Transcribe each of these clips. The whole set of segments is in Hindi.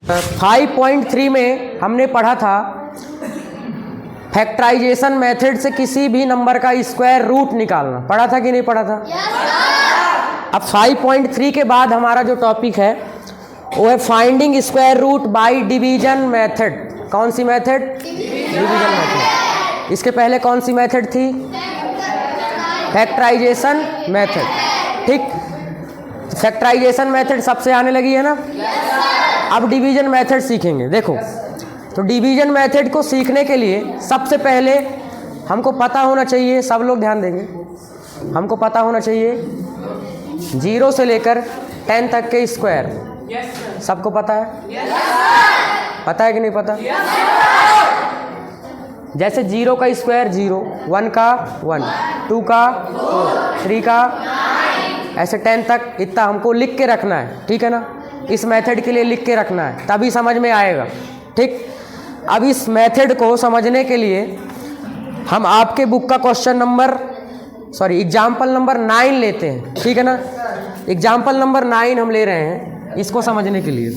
5.3 में हमने पढ़ा था फैक्टराइजेशन मेथड से किसी भी नंबर का स्क्वायर रूट निकालना। पढ़ा था कि नहीं पढ़ा था? अब 5.3 के बाद हमारा जो टॉपिक है वो है finding square root by division method. कौन सी मेथड? Division method. इसके पहले कौन सी मेथड थी? Factorization method. ठीक, फैक्टराइजेशन मेथड सबसे आने लगी है ना। अब डिवीजन मेथड सीखेंगे। देखो, तो डिवीजन मेथड को सीखने के लिए सबसे पहले हमको पता होना चाहिए, सब लोग ध्यान देंगे, हमको पता होना चाहिए 0 से लेकर 10 तक के स्क्वायर। सबको पता है? पता है कि नहीं पता? जैसे 0 का स्क्वायर 0, 1 का 1, 2 का 4, 3 का, ऐसे 10 तक इतना हमको लिख के रखना है। ठीक है ना? इस मेथड के लिए लिख के रखना है, तभी समझ में आएगा। ठीक, अब इस मेथड को समझने के लिए हम आपके बुक का क्वेश्चन नंबर एग्जाम्पल नंबर 9 लेते हैं। ठीक है ना? एग्जाम्पल नंबर 9 हम ले रहे हैं इसको समझने के लिए।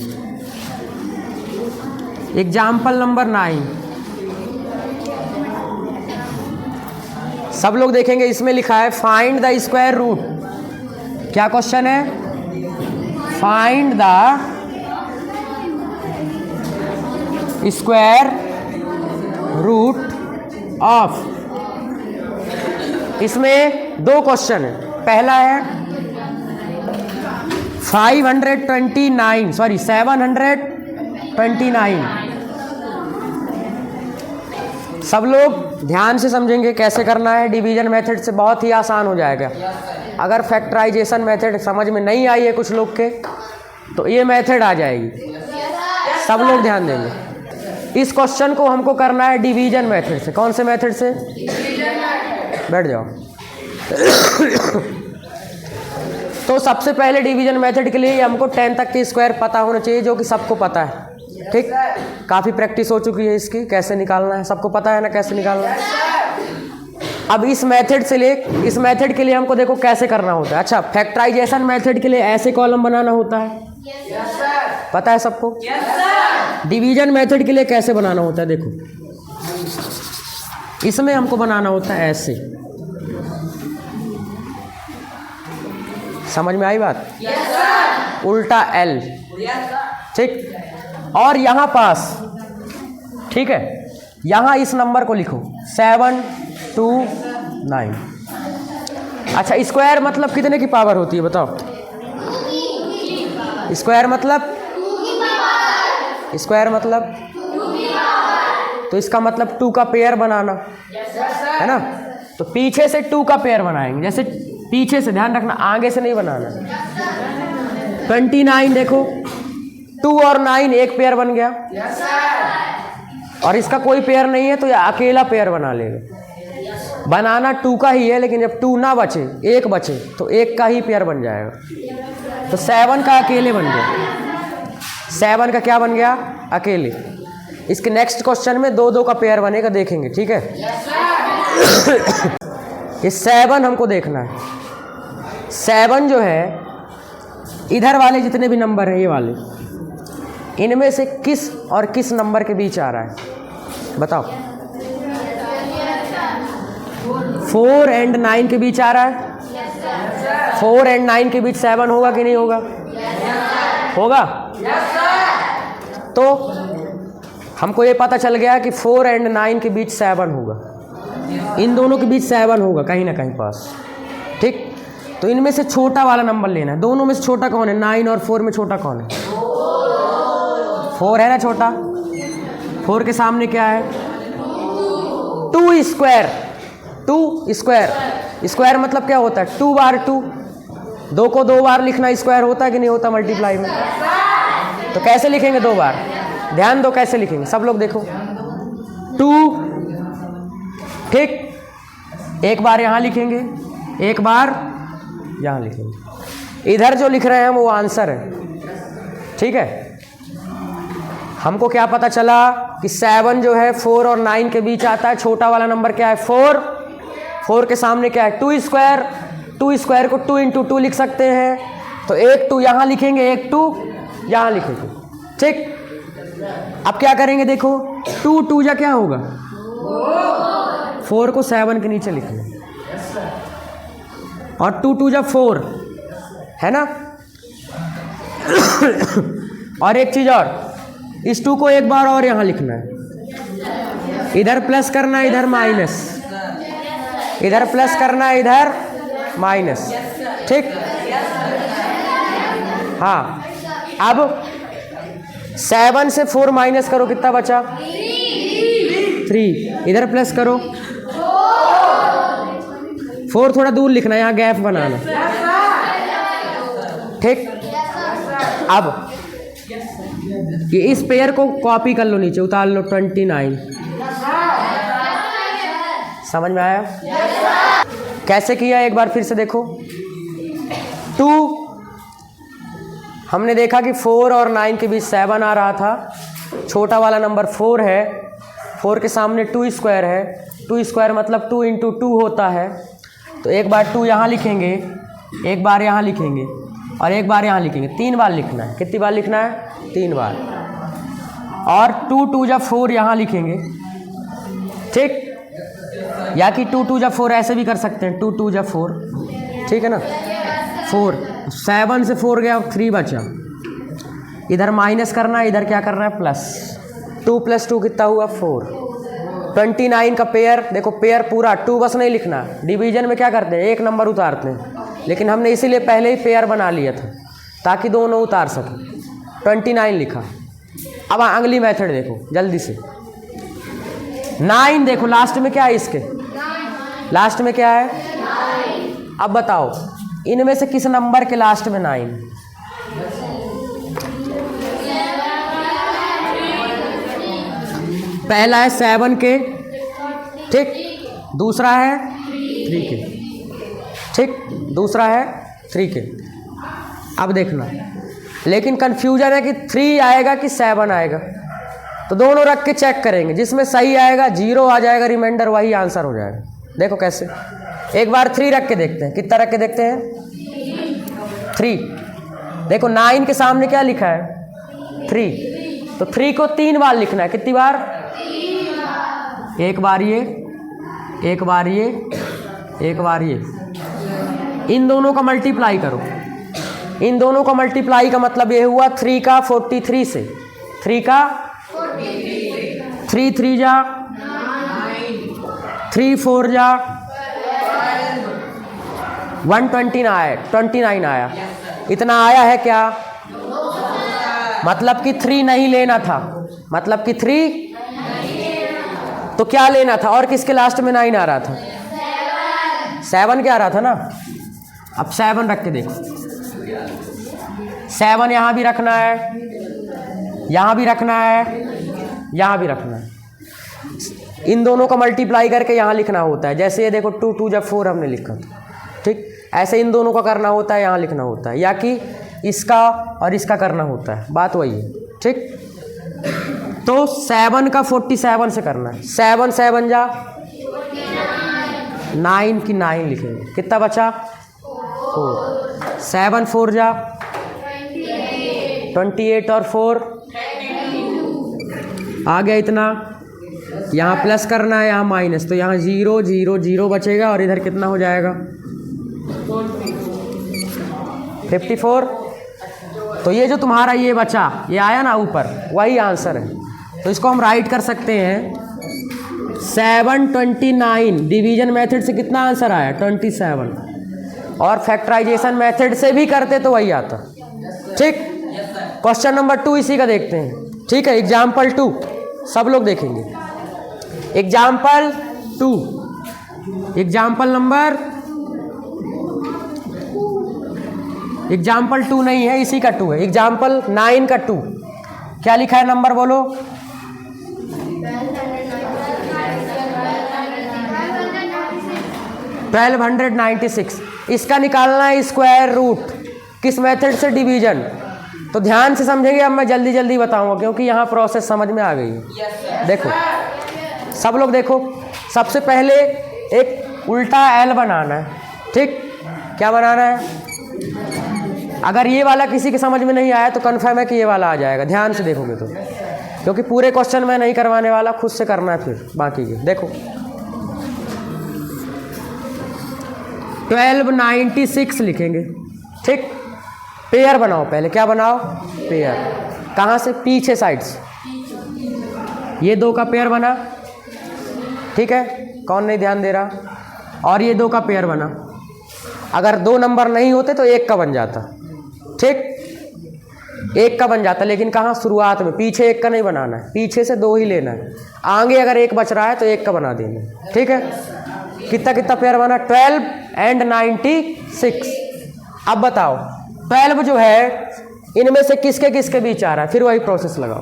एग्जाम्पल नंबर 9 सब लोग देखेंगे, इसमें लिखा है फाइंड द स्क्वायर रूट। क्या क्वेश्चन है? Find the square root of. इसमें दो क्वेश्चन है। पहला है 729। सब लोग ध्यान से समझेंगे कैसे करना है। डिवीजन मेथड से बहुत ही आसान हो जाएगा। अगर फैक्टराइजेशन मेथड समझ में नहीं आई है कुछ लोग के, तो ये मेथड आ जाएगी। सब लोग ध्यान देंगे। इस क्वेश्चन को हमको करना है डिवीजन मेथड से। कौन से मेथड से? बैठ जाओ। तो सबसे पहले डिवीजन मेथड के लिए हमको 10 तक के स्क्वायर पता होना चाहिए, जो कि सबको पता है। ठीक, काफ़ी प्रैक्टिस हो चुकी है इसकी, कैसे निकालना है सबको पता है ना, कैसे निकालना है। अब इस मेथड के लिए हमको देखो कैसे करना होता है। अच्छा, फैक्टराइजेशन मेथड के लिए ऐसे कॉलम बनाना होता है, पता है सबको? डिवीजन मेथड के लिए कैसे बनाना होता है? देखो, इसमें हमको बनाना होता है ऐसे। समझ में आई बात? उल्टा L। ठीक, और यहाँ पास, ठीक है, यहाँ इस नंबर को लिखो 729। अच्छा, स्क्वायर मतलब कितने की पावर होती है बताओ? स्क्वायर मतलब तो इसका मतलब 2 का पेयर बनाना है ना। तो पीछे से 2 का पेयर बनाएंगे। जैसे पीछे से, ध्यान रखना, आगे से नहीं बनाना। 29 देखो, 2 और 9 एक पेयर बन गया, और इसका कोई पेयर नहीं है तो ये अकेला पेयर बना लेगा। बनाना 2 का ही है, लेकिन जब 2 ना बचे, 1 बचे, तो 1 का ही पेयर बन जाएगा। तो 7 का अकेले बन गया। 7 का क्या बन गया? अकेले। इसके नेक्स्ट क्वेश्चन में 2-2 का पेयर बनेगा, देखेंगे। ठीक है? ये 7 हमको देखना है। 7 जो है, इधर वाले जितने भी नंबर हैं, ये वाले, इनमें से किस और किस नंबर के बीच आ रहा है बताओ? 4 और 9 के बीच आ रहा है। 4 और 9 के बीच 7 होगा कि नहीं होगा? होगा। तो हमको ये पता चल गया कि 4 और 9 के बीच 7 होगा। इन दोनों के बीच 7 होगा कहीं ना कहीं पास। ठीक, तो इनमें से छोटा वाला नंबर लेना है। दोनों में से छोटा कौन है? 9 और 4 में छोटा कौन है? 4 है ना छोटा। 4 के सामने क्या है? 2 स्क्वायर। 2 स्क्वायर, स्क्वायर मतलब क्या होता है? 2 बार 2। 2 को 2 बार लिखना स्क्वायर होता है कि नहीं होता मल्टीप्लाई में? तो कैसे लिखेंगे 2 बार? ध्यान दो कैसे लिखेंगे, सब लोग देखो। 2, ठीक, एक बार यहाँ लिखेंगे, एक बार यहाँ लिखेंगे। इधर जो लिख रहे हैं वो आंसर है। ठीक है? हमको क्या पता चला कि 7 जो है 4 और 9 के बीच आता है। छोटा वाला नंबर क्या है? 4। 4 के सामने क्या है? 2 स्क्वायर। 2 स्क्वायर को 2 × 2 लिख सकते हैं। तो एक 2 यहाँ लिखेंगे, एक 2 यहाँ लिखेंगे। ठीक, अब क्या करेंगे देखो, 2 2 जा क्या होगा, 4 को 7 के नीचे लिखना, और 2 2 जा 4 है ना। और एक चीज और, इस 2 को एक बार और यहां लिखना है, इधर प्लस करना है इधर माइनस, इधर प्लस करना है इधर माइनस, ठीक। हाँ, अब 7 से 4 माइनस करो, कितना बचा 3, इधर प्लस करो 4, थोड़ा दूर लिखना है, यहाँ गैप बनाना, ठीक। अब ये इस पेयर को कॉपी कर लो, नीचे उतार लो 29। समझ में आया कैसे किया, एक बार फिर से देखो। 2 हमने देखा कि 4 और 9 के बीच 7 आ रहा था, छोटा वाला नंबर 4 है, 4 के सामने 2 स्क्वायर है, 2 स्क्वायर मतलब 2 इंटू 2 होता है, तो एक बार 2 यहाँ लिखेंगे, एक बार यहाँ लिखेंगे और एक बार यहाँ लिखेंगे, 3 बार लिखना है। कितनी बार लिखना है, 3 बार। और 2 2 जा 4 यहाँ लिखेंगे, ठीक, या कि 2 2 जा 4 ऐसे भी कर सकते हैं, 2 2 जा 4, ठीक है ना। 4 7 से 4 गया, 3 बचा, इधर माइनस करना है, इधर क्या करना है प्लस, 2 + 2 कितना हुआ 4। 29 का पेयर देखो, पेयर पूरा 2 बस नहीं लिखना, डिवीजन में क्या करते हैं एक नंबर उतारते हैं, लेकिन हमने इसीलिए पहले ही पेयर बना लिया था ताकि दोनों उतार सकें। 29 लिखा। अब अगली मेथड देखो जल्दी से, 9 देखो लास्ट में क्या है, इसके लास्ट में क्या है, अब बताओ इनमें से किस नंबर के लास्ट में 9, पहला है 7 के, ठीक, दूसरा है 3 के, ठीक, दूसरा है 3 के। अब देखना, लेकिन कंफ्यूजन है कि 3 आएगा कि 7 आएगा, तो दोनों रख के चेक करेंगे, जिसमें सही आएगा 0 आ जाएगा, रिमाइंडर वही आंसर हो जाएगा। देखो कैसे, एक बार 3 रख के देखते हैं, कितना रख के देखते हैं 3। देखो 9 के सामने क्या लिखा है 3, तो 3 को 3 बार लिखना है, कितनी बार, एक बार ये, एक बार ये, एक बार ये, इन दोनों का मल्टीप्लाई करो, इन दोनों का मल्टीप्लाई का मतलब ये हुआ 3 का 43 से, 3 का 3 3 जा 3 4 जा 129 आया, इतना आया है क्या, मतलब कि 3 नहीं लेना था, मतलब कि 3 तो क्या लेना था, और किसके लास्ट में 9 आ रहा था, 7 क्या आ रहा था ना। अब 7 रख के देखो, 7 यहाँ भी रखना है, यहाँ भी रखना है, यहाँ भी रखना है, इन दोनों का मल्टीप्लाई करके यहाँ लिखना होता है। जैसे ये देखो 2 2 जब 4 हमने लिखा था, ठीक, ऐसे इन दोनों का करना होता है, यहाँ लिखना होता है, या कि इसका और इसका करना होता है, बात वही है, ठीक। तो 7 का 47 से करना है, 7 7 जा 9 की 9 लिखेंगे, कितना बचा 4, 7 4 जा 28 और 4 आ गया इतना, यहाँ प्लस करना है, यहाँ माइनस, तो यहाँ 0 0 0 बचेगा, और इधर कितना हो जाएगा 54। तो ये जो तुम्हारा ये बचा, ये आया ना ऊपर, वही आंसर है। तो इसको हम राइट कर सकते हैं 729, डिवीजन मेथड से कितना आंसर आया 27, और फैक्टराइजेशन मेथड से भी करते तो वही आता, ठीक। क्वेश्चन नंबर 2 इसी का देखते हैं, ठीक है। एग्जाम्पल 2 सब लोग देखेंगे, एग्जाम्पल 2, एग्जाम्पल नंबर, एग्जाम्पल 2 नहीं है, इसी का 2 है, एग्जाम्पल 9 का 2, क्या लिखा है नंबर बोलो, 1296। इसका निकालना है स्क्वायर रूट, किस मेथड से, डिवीजन। तो ध्यान से समझेंगे, अब मैं जल्दी जल्दी बताऊंगा क्योंकि यहाँ प्रोसेस समझ में आ गई है। देखो सब लोग देखो, सबसे पहले एक उल्टा एल बनाना है, ठीक, क्या बनाना है। अगर ये वाला किसी के समझ में नहीं आया तो कन्फर्म है कि ये वाला आ जाएगा, ध्यान से देखोगे तो क्योंकि पूरे क्वेश्चन मैं नहीं करवाने वाला, खुद से करना है फिर बाकी के। देखो 1296 लिखेंगे, ठीक। पेयर बनाओ पहले, क्या बनाओ? पेयर। कहाँ से? पीछे साइड से। ये 2 का पेयर बना, ठीक है, कौन नहीं ध्यान दे रहा? और ये 2 का पेयर बना। अगर 2 नंबर नहीं होते तो 1 का बन जाता, ठीक, 1 का बन जाता। लेकिन कहाँ? शुरुआत में। पीछे 1 का नहीं बनाना है, पीछे से 2 ही लेना है। आगे अगर 1 बच रहा है तो 1 का बना देना, ठीक है। कितना कितना पेयर बना? 12 and 96। अब बताओ 12 जो है इनमें से किसके किसके बीच आ रहा है? फिर वही प्रोसेस लगाओ,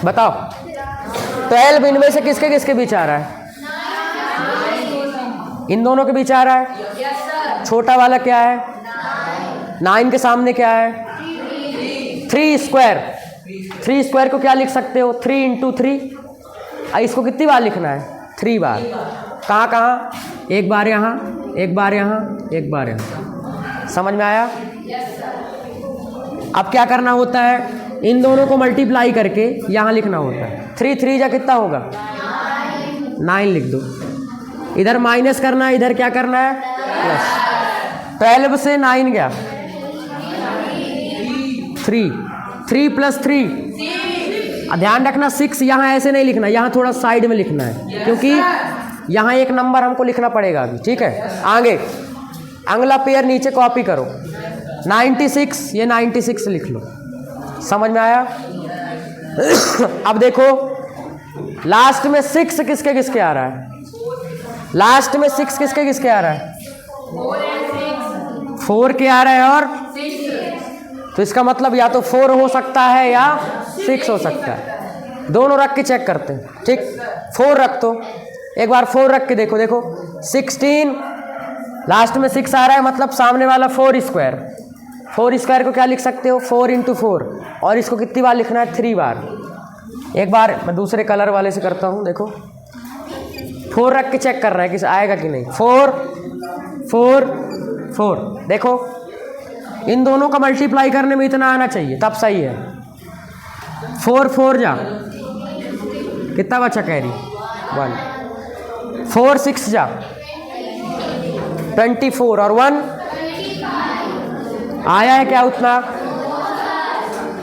बताओ 12 इनमें से किसके किसके बीच आ रहा है? इन दोनों के बीच आ रहा है। छोटा वाला क्या है? 9 के सामने क्या है? 3 स्क्वायर। 3 स्क्वायर को क्या लिख सकते हो? 3 × 3। इसको कितनी बार लिखना है? 3 बार। कहाँ कहाँ? 1 बार यहाँ, 1 बार यहाँ, 1 बार यहाँ। समझ में आया? अब क्या करना होता है? इन दोनों को मल्टीप्लाई करके यहाँ लिखना होता है। 3 3 जा कितना होगा? 9 लिख दो। इधर माइनस करना है, इधर क्या करना है? प्लस। 12 से 9 गया 3, 3 + 3। ध्यान रखना 6 यहाँ ऐसे नहीं लिखना, यहाँ थोड़ा साइड में लिखना है, क्योंकि यहाँ एक नंबर हमको लिखना पड़ेगा अभी, ठीक है। आगे अगला पेयर नीचे कॉपी करो। 96, ये 96 लिख लो। समझ में आया? अब देखो लास्ट में 6 किसके किसके आ रहा है? लास्ट में 6 किसके किसके आ रहा है? 4 के आ रहा है और 6। तो इसका मतलब या तो 4 हो सकता है या 6 हो सकता है। दोनों रख के चेक करते हैं, ठीक। 4 रख दो, एक बार 4 रख के देखो। देखो 16, लास्ट में 6 आ रहा है, मतलब सामने वाला 4 स्क्वायर। 4 स्क्वायर को क्या लिख सकते हो? 4 × 4। और इसको कितनी बार लिखना है? 3 बार। एक बार मैं दूसरे कलर वाले से करता हूँ। देखो 4 रख के चेक कर रहा है कि आएगा कि नहीं। 4 4 4। देखो इन दोनों का मल्टीप्लाई करने में इतना आना चाहिए, तब सही है। 4 4 जा कितना बचा? कैरी 1। 4 6 जा 24 और 1 आया है क्या? उतना।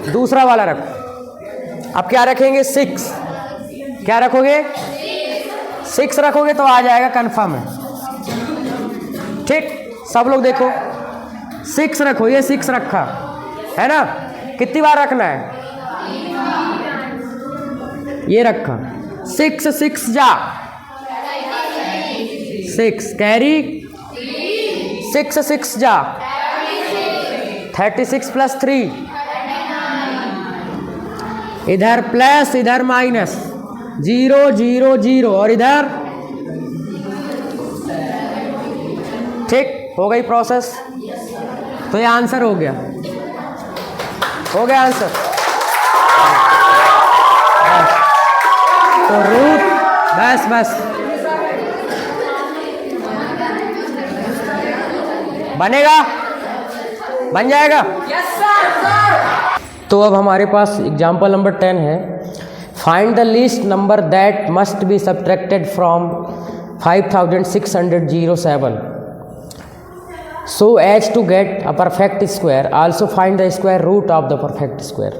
दूसरा वाला रखो। अब क्या रखेंगे? 6। क्या रखोगे? 6 रखोगे तो आ जाएगा, कंफर्म है, ठीक। सब लोग देखो 6 रखो, ये 6 रखा है ना। कितनी बार रखना है? ये रखा 6 6 जा 6 कैरी 6 6 जा 36 + 3। इधर प्लस इधर माइनस, 0 0 0 और इधर, ठीक। हो गई प्रोसेस। तो ये आंसर हो गया, हो गया आंसर। तो रूट बस बस बनेगा, बन जाएगा। तो अब हमारे पास एग्जाम्पल नंबर 10 है। Find the least number that must be subtracted from 5607 so as to get a perfect square. Also find the square root of the perfect square.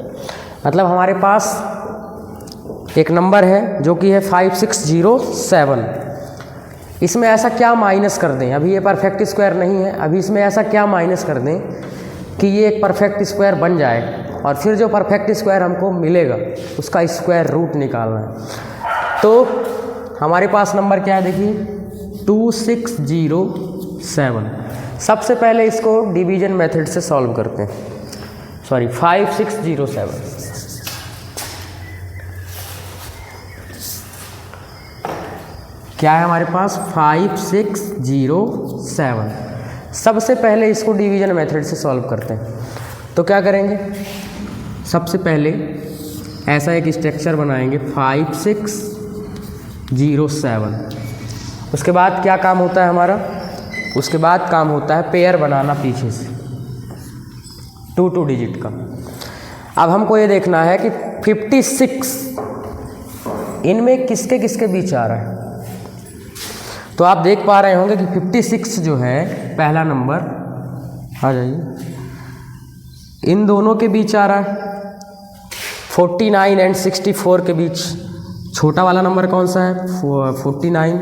मतलब हमारे पास एक नंबर है जो कि है 5607। इसमें ऐसा क्या माइनस कर दें? अभी ये परफेक्ट स्क्वायर नहीं है, अभी इसमें ऐसा क्या माइनस कर दें कि ये एक परफेक्ट स्क्वायर बन जाए, और फिर जो परफेक्ट स्क्वायर हमको मिलेगा उसका स्क्वायर रूट निकालना है। तो हमारे पास नंबर क्या है? देखिए 2607। सबसे पहले इसको डिवीजन मेथड से सॉल्व करते हैं। 5607। क्या है हमारे पास? 5607। सबसे पहले इसको डिवीजन मेथड से सॉल्व करते हैं। तो क्या करेंगे? सबसे पहले ऐसा एक स्ट्रक्चर बनाएंगे 5607। उसके बाद क्या काम होता है हमारा? उसके बाद काम होता है पेयर बनाना पीछे से 2 2 डिजिट का। अब हमको ये देखना है कि 56 इनमें किसके किसके बीच आ रहा है। तो आप देख पा रहे होंगे कि 56 जो है पहला नंबर, आ जाइए, इन दोनों के बीच आ रहा है। 49 एंड 64 के बीच छोटा वाला नंबर कौन सा है? 49,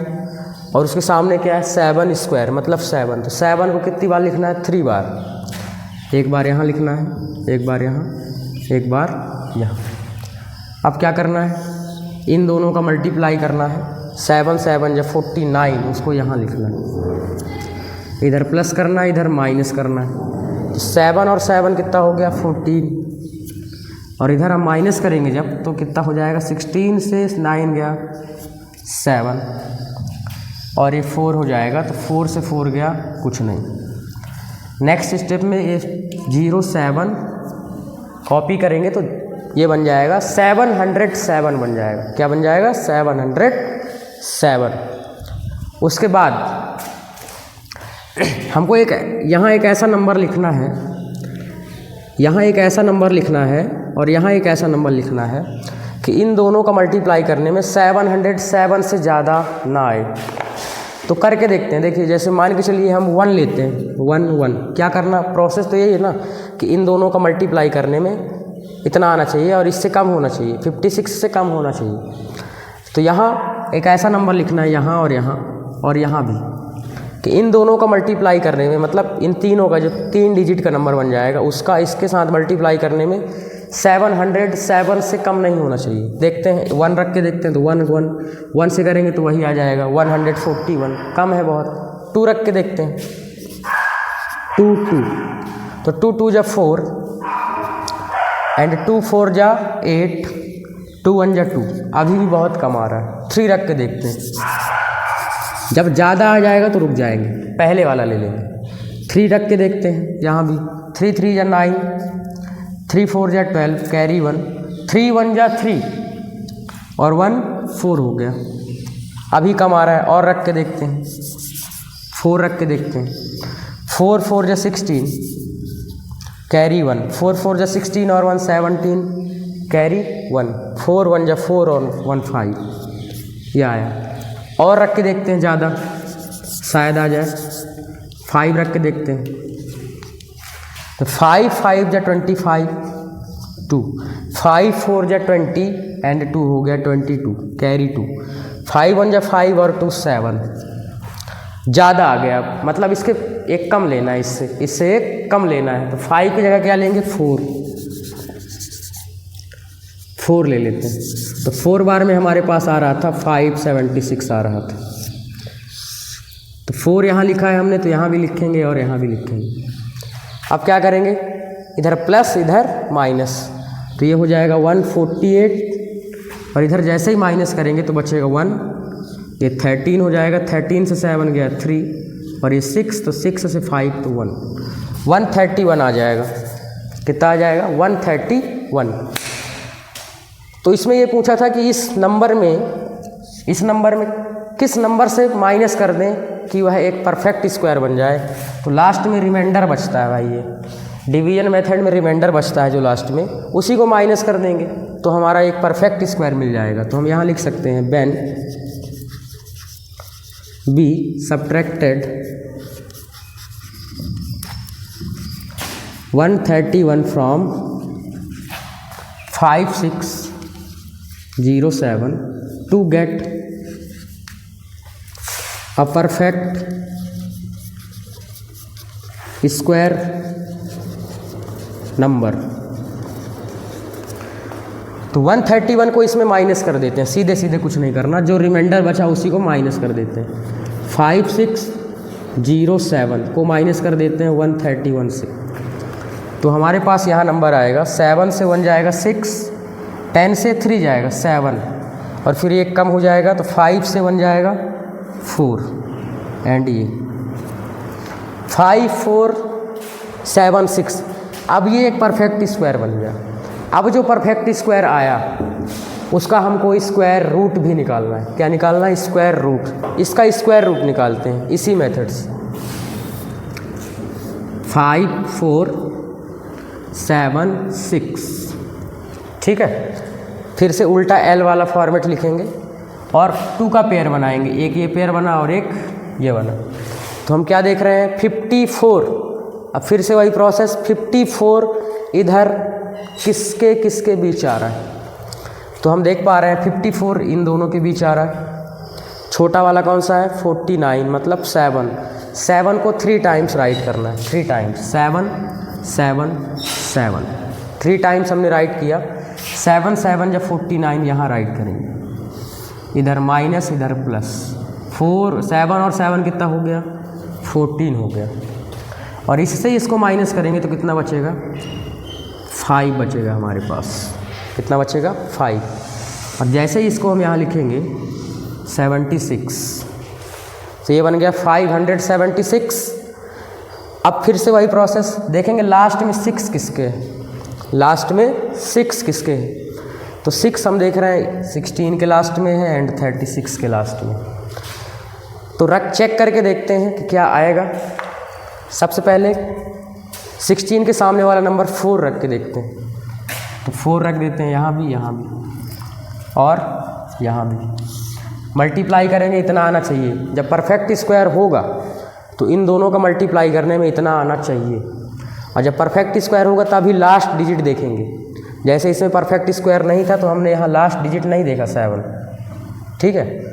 और उसके सामने क्या है? 7 स्क्वायर मतलब 7। तो 7 को कितनी बार लिखना है? 3 बार। एक बार यहाँ लिखना है, एक बार यहाँ, एक बार यहाँ। अब क्या करना है? इन दोनों का मल्टीप्लाई करना है। 7 7 या 49, उसको यहाँ लिखना है। इधर प्लस करना है, इधर माइनस करना है। तो 7 और 7 कितना हो गया? 14। और इधर हम माइनस करेंगे जब, तो कितना हो जाएगा? 16 से 9 गया 7, और ये 4 हो जाएगा। तो 4 से 4 गया कुछ नहीं। नेक्स्ट स्टेप में ये 0 7 कॉपी करेंगे तो ये बन जाएगा 707 बन जाएगा। क्या बन जाएगा? 707। उसके बाद हमको यहाँ एक ऐसा नंबर लिखना है, यहाँ एक ऐसा नंबर लिखना है, और यहाँ एक ऐसा नंबर लिखना है कि इन दोनों का मल्टीप्लाई करने में 707 से ज़्यादा ना आए। तो करके देखते हैं। देखिए, जैसे मान के चलिए हम 1 लेते हैं, 1 1। क्या करना? प्रोसेस तो यही है ना कि इन दोनों का मल्टीप्लाई करने में इतना आना चाहिए और इससे कम होना चाहिए, 56 से कम होना चाहिए। तो यहाँ एक ऐसा नंबर लिखना है, यहाँ और यहाँ भी, कि इन दोनों का मल्टीप्लाई करने में, मतलब इन तीनों का जो 3 डिजिट का नंबर बन जाएगा उसका इसके साथ मल्टीप्लाई करने में 707 से कम नहीं होना चाहिए। देखते हैं, 1 रख के देखते हैं। तो 1 से करेंगे तो वही आ जाएगा 141, कम है बहुत। 2 रख के देखते हैं, 2 2, तो 2 2 जा 4 एंड 2 4 जा 8, 2 1 जा 2, अभी भी बहुत कम आ रहा है। 3 रख के देखते हैं। जब ज़्यादा आ जाएगा तो रुक जाएंगे, पहले वाला ले लेंगे। 3 रख के देखते हैं, यहाँ भी 3 3 जा 9, 3 4 जा 12, कैरी 1, 3 1 जा 3, और 1 4 हो गया, अभी कम आ रहा है। और रख के देखते हैं, 4 रख के देखते हैं। 4 4 जा 16, कैरी 1, 4 4 जा 16 और 1 17, कैरी 1, 4 1 जा 4 और 1 5, ये आया। और रख के देखते हैं, ज़्यादा शायद आ जाए। 5 रख के देखते हैं, तो 5 5 जा 25, 2, 5 4 जा 20 एंड 2 हो गया 22, कैरी 2, 5 1 जा 5 और 2 7, ज़्यादा आ गया। मतलब इसके एक कम लेना है, इससे एक कम लेना है। तो 5 की जगह क्या लेंगे? 4 ले लेते हैं। तो 4 बार में हमारे पास आ रहा था 576 आ रहा था। तो 4 यहाँ लिखा है हमने, तो यहाँ भी लिखेंगे और यहाँ भी लिखेंगे। अब क्या करेंगे? इधर प्लस, इधर माइनस, तो ये हो जाएगा 148, और इधर जैसे ही माइनस करेंगे तो बचेगा 1, ये 13 हो जाएगा। 13 से 7 गया 3, और ये 6, तो 6 से 5 तो 1, 131 आ जाएगा। कितना आ जाएगा? 131। तो इसमें ये पूछा था कि इस नंबर में किस नंबर से माइनस कर दें कि वह एक परफेक्ट स्क्वायर बन जाए। तो लास्ट में रिमाइंडर बचता है भाई, ये डिवीजन मेथड में रिमाइंडर बचता है जो लास्ट में, उसी को माइनस कर देंगे तो हमारा एक परफेक्ट स्क्वायर मिल जाएगा। तो हम यहाँ लिख सकते हैं when be subtracted 131 from 5607 to get a perfect square number। तो 131 को इसमें माइनस कर देते हैं, सीधे सीधे कुछ नहीं करना, जो रिमाइंडर बचा उसी को माइनस कर देते हैं। 5607 को माइनस कर देते हैं 131 से, तो हमारे पास यहाँ नंबर आएगा 7 से 1 जाएगा 6, 10 से 3 जाएगा 7, और फिर ये कम हो जाएगा तो 5 से 1 जाएगा 4, एंड ये 5476। अब ये एक परफेक्ट स्क्वायर बन गया। अब जो परफेक्ट स्क्वायर आया उसका हमको स्क्वायर रूट भी निकालना है। क्या निकालना है? Square root. इसका स्क्वायर रूट निकालते हैं इसी मेथड से। 5476 ठीक है, फिर से उल्टा एल वाला फॉर्मेट लिखेंगे और 2 का पेयर बनाएंगे, एक ये पेयर बना और एक ये बना। तो हम क्या देख रहे हैं 54। अब फिर से वही प्रोसेस, 54 इधर किसके किसके बीच आ रहा है, तो हम देख पा रहे हैं 54 इन दोनों के बीच आ रहा है। छोटा वाला कौन सा है 49, मतलब 7 को 3 टाइम्स राइट करना है, 3 टाइम्स 7 7 7, 3 टाइम्स हमने राइट किया। 7 7 जब 49 यहाँ राइट करेंगे, इधर माइनस इधर प्लस, 4 7 और 7 कितना हो गया 14 हो गया, और इससे इसको माइनस करेंगे तो कितना बचेगा 5 बचेगा हमारे पास। कितना बचेगा 5। और जैसे ही इसको हम यहाँ लिखेंगे 76, तो ये बन गया 576। अब फिर से वही प्रोसेस देखेंगे, लास्ट में 6 किसके है, लास्ट में 6 किसके है, तो 6 हम देख रहे हैं 16 के लास्ट में है एंड 36 के लास्ट में। तो रख चेक करके देखते हैं कि क्या आएगा। सबसे पहले 16 के सामने वाला नंबर 4 रख के देखते हैं, तो 4 रख देते हैं यहाँ भी और यहाँ भी। मल्टीप्लाई करेंगे इतना आना चाहिए, जब परफेक्ट स्क्वायर होगा तो इन दोनों का मल्टीप्लाई करने में इतना आना चाहिए, और जब परफेक्ट स्क्वायर होगा तभी लास्ट डिजिट देखेंगे। जैसे इसमें परफेक्ट स्क्वायर नहीं था तो हमने यहाँ लास्ट डिजिट नहीं देखा 7, ठीक है,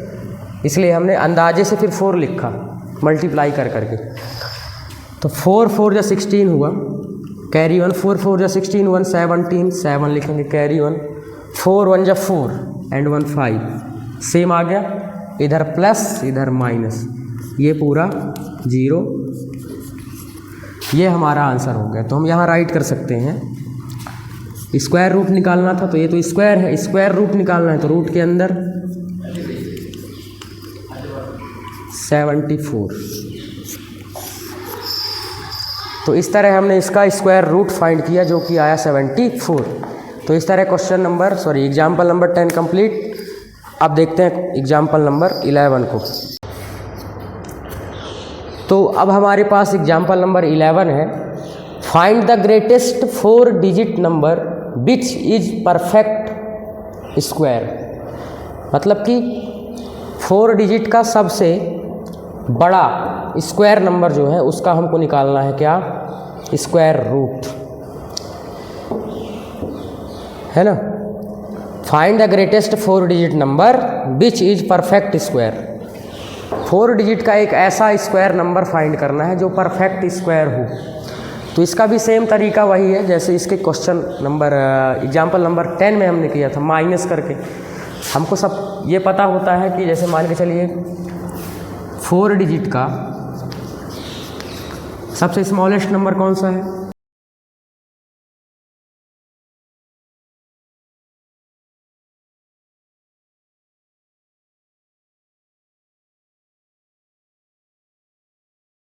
इसलिए हमने अंदाजे से फिर 4 लिखा मल्टीप्लाई कर करके। तो 4 4 जा 16 हुआ, कैरी 1, 4 4 जा 16 1 17, 7 लिखेंगे कैरी 1, 4 1 जा 4 एंड 1 5, सेम आ गया, इधर प्लस इधर माइनस, ये पूरा 0, ये हमारा आंसर हो गया। तो हम यहाँ राइट कर सकते हैं, स्क्वायर रूट निकालना था तो ये तो स्क्वायर है, स्क्वायर रूट निकालना है तो रूट के अंदर 74। तो इस तरह हमने इसका स्क्वायर रूट फाइंड किया जो कि आया 74। तो इस तरह एग्जाम्पल नंबर 10 कंप्लीट। अब देखते हैं एग्जाम्पल नंबर 11 को। तो अब हमारे पास एग्जाम्पल नंबर 11 है, find the greatest 4 digit number which is perfect square. मतलब कि 4 डिजिट का सबसे बड़ा स्क्वायर नंबर जो है उसका हमको निकालना है क्या, स्क्वायर रूट, है ना। Find the greatest 4 digit number which is perfect square. 4 digit का एक ऐसा स्क्वायर नंबर फाइंड करना है जो परफेक्ट स्क्वायर हो। तो इसका भी सेम तरीका वही है जैसे इसके क्वेश्चन नंबर एग्जाम्पल नंबर 10 में हमने किया था, माइनस करके। हमको सब ये पता होता है कि जैसे मान के चलिए 4 डिजिट का सबसे स्मॉलेस्ट नंबर कौन सा है,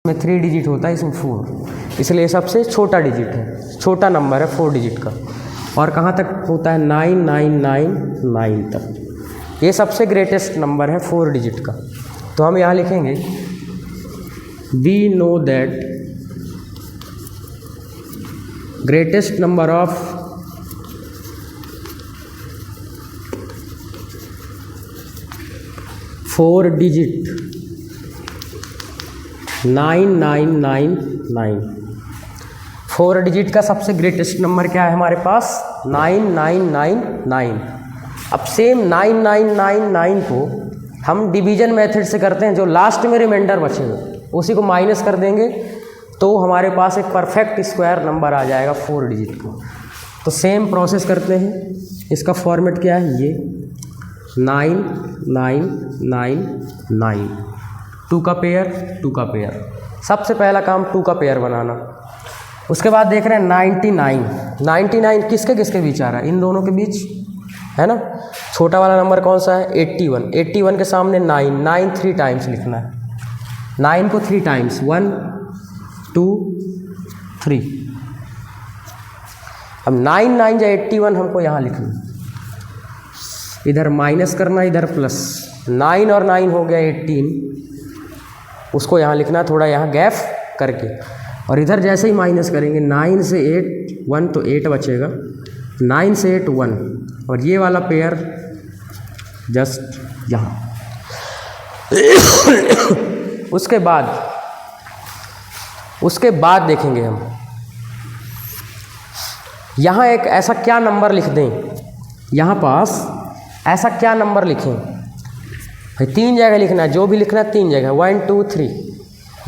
में 3 डिजिट होता है, इसमें 4, इसलिए सबसे छोटा डिजिट है, छोटा नंबर है 4 डिजिट का। और कहाँ तक होता है 9999 तक, ये सबसे ग्रेटेस्ट नंबर है 4 डिजिट का। तो हम यहाँ लिखेंगे we know that greatest number of four digit 9999। 4 digit का सबसे ग्रेटेस्ट नंबर क्या है हमारे पास 9999। अब सेम 9999 को हम डिवीजन मेथड से करते हैं, जो लास्ट में रिमाइंडर बचेगा उसी को माइनस कर देंगे तो हमारे पास एक परफेक्ट स्क्वायर नंबर आ जाएगा 4 डिजिट का। तो सेम प्रोसेस करते हैं, इसका फॉर्मेट क्या है, ये 9999, 2 का पेयर 2 का पेयर। सबसे पहला काम 2 का पेयर बनाना। उसके बाद देख रहे हैं 99 किसके किसके बीच आ रहा है, इन दोनों के बीच, है ना। छोटा वाला नंबर कौन सा है 81 के सामने 9 3 टाइम्स लिखना है, 9 को 3 टाइम्स 1 2 3। अब 9 जा 81 हमको यहाँ लिखना, इधर माइनस करना इधर प्लस, 9 और 9 हो गया 18, उसको यहाँ लिखना थोड़ा यहाँ गैप करके, और इधर जैसे ही माइनस करेंगे 9 से 8 1 तो 8 बचेगा, 9 से 8 1 और ये वाला पेयर जस्ट यहाँ। उसके बाद देखेंगे हम यहाँ एक ऐसा क्या नंबर लिख दें, यहाँ पास ऐसा क्या नंबर लिखें भाई, 3 जगह लिखना है, जो भी लिखना है 3 जगह, 1 2 3।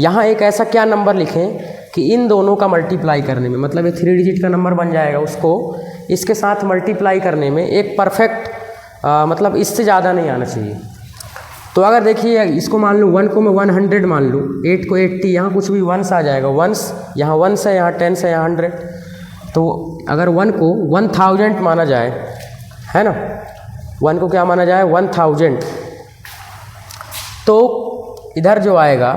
यहाँ एक ऐसा क्या नंबर लिखें कि इन दोनों का मल्टीप्लाई करने में, मतलब ये 3 डिजिट का नंबर बन जाएगा, उसको इसके साथ मल्टीप्लाई करने में एक परफेक्ट मतलब इससे ज़्यादा नहीं आना चाहिए। तो अगर देखिए इसको मान लूँ 1 को मैं 100 मान लूँ, 8 को 80, यहाँ कुछ भी 1s आ जाएगा, 1s यहाँ 1s है, यहाँ 10 है, यहाँ 100। तो अगर 1 को 1000 माना जाए, है ना, 1 को क्या माना जाए 1000, तो इधर जो आएगा